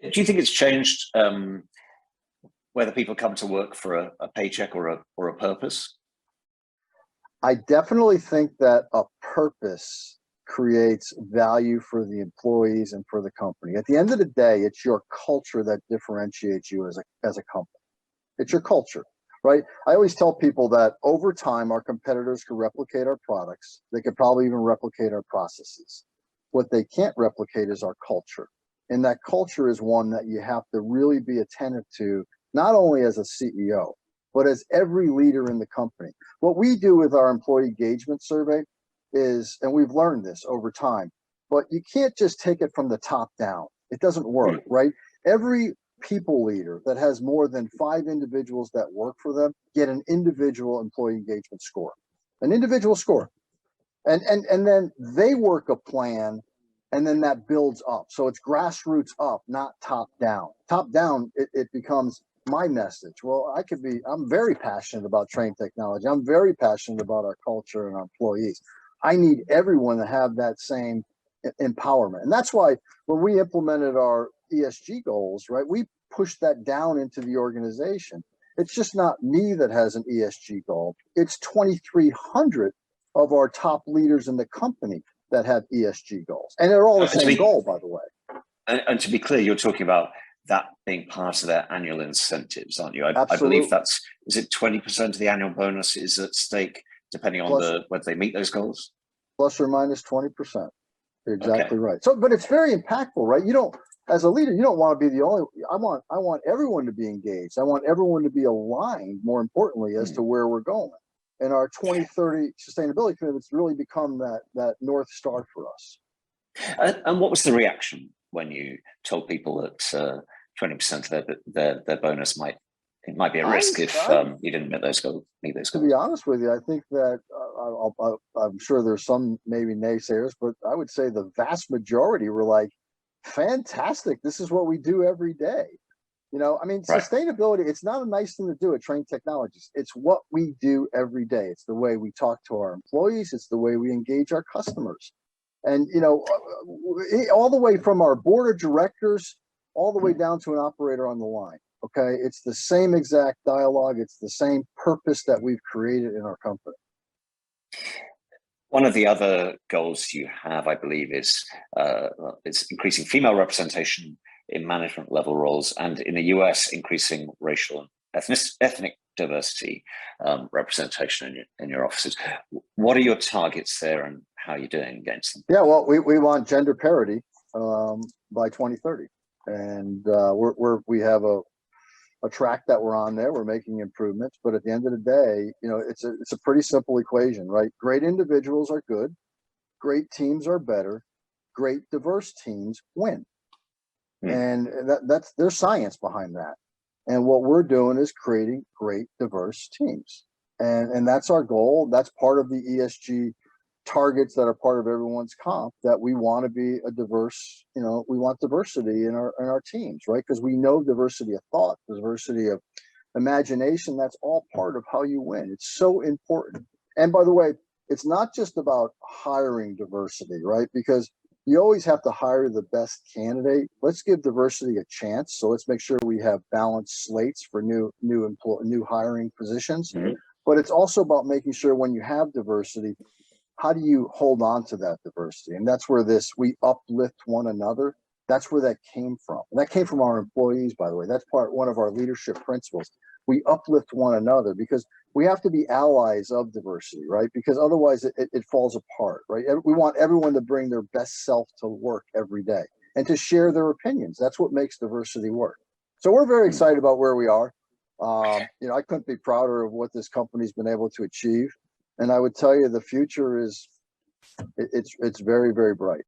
Do you think it's changed whether people come to work for a paycheck or a purpose? I definitely think that a purpose creates value for the employees and for the company. At the end of the day, it's your culture that differentiates you as a company. It's your culture, right? I always tell people that over time, our competitors could replicate our products. They could probably even replicate our processes. What they can't replicate is our culture. And that culture is one that you have to really be attentive to, not only as a CEO, but as every leader in the company. What we do with our employee engagement survey is, and we've learned this over time, but you can't just take it from the top down. It doesn't work, right? Every people leader that has more than 5 individuals that work for them get an individual employee engagement score, an individual score. And then they work a plan, and then that builds up. So it's grassroots up, not top down. Top down, it becomes my message. Well, I'm very passionate about Trane technology. I'm very passionate about our culture and our employees. I need everyone to have that same empowerment. And that's why when we implemented our ESG goals, right, we pushed that down into the organization. It's just not me that has an ESG goal. It's 2,300 of our top leaders in the company that have ESG goals. And they're all the same goal, by the way. And to be clear, you're talking about that being part of their annual incentives, aren't you? I believe is it 20% of the annual bonus is at stake, depending on whether they meet those goals? Plus or minus 20%. You're exactly right. So, but it's very impactful, right? You don't, as a leader, you don't want to be the only, I want everyone to be engaged. I want everyone to be aligned, more importantly, as to where we're going. And our 2030 sustainability commitments really become that North Star for us. And what was the reaction when you told people that 20% of their bonus might be a risk if you didn't meet those goals? To be honest with you, I think that I'm sure there's some maybe naysayers, but I would say the vast majority were like, fantastic. This is what we do every day. You know, I mean, sustainability, it's not a nice thing to do at Trane Technologies. It's what we do every day. It's the way we talk to our employees. It's the way we engage our customers. And, you know, all the way from our board of directors, all the way down to an operator on the line. Okay. It's the same exact dialogue. It's the same purpose that we've created in our company. One of the other goals you have, I believe, is increasing female representation in management level roles, and in the US, increasing racial and ethnic diversity representation in your offices. What are your targets there, and how are you doing against them? Yeah, well, we want gender parity by 2030, and we have a track that we're on there. We're making improvements, but at the end of the day, you know, it's a pretty simple equation, right? Great individuals are good, great teams are better, great diverse teams win. And there's science behind that. And what we're doing is creating great diverse teams. And that's our goal. That's part of the ESG targets that are part of everyone's comp, that we want to be a diverse, you know, we want diversity in our teams, right? Because we know diversity of thought, diversity of imagination, that's all part of how you win. It's so important. And by the way, it's not just about hiring diversity, right? Because you always have to hire the best candidate. Let's give diversity a chance. So let's make sure we have balanced slates for new hiring positions. But it's also about making sure when you have diversity, how do you hold on to that diversity? And that's where we uplift one another. That's where that came from. And that came from our employees, by the way. That's one of our leadership principles. We uplift one another because we have to be allies of diversity, right? Because otherwise it falls apart, right? We want everyone to bring their best self to work every day and to share their opinions. That's what makes diversity work. So we're very excited about where we are. You know, I couldn't be prouder of what this company's been able to achieve. And I would tell you the future is, it's very, very bright.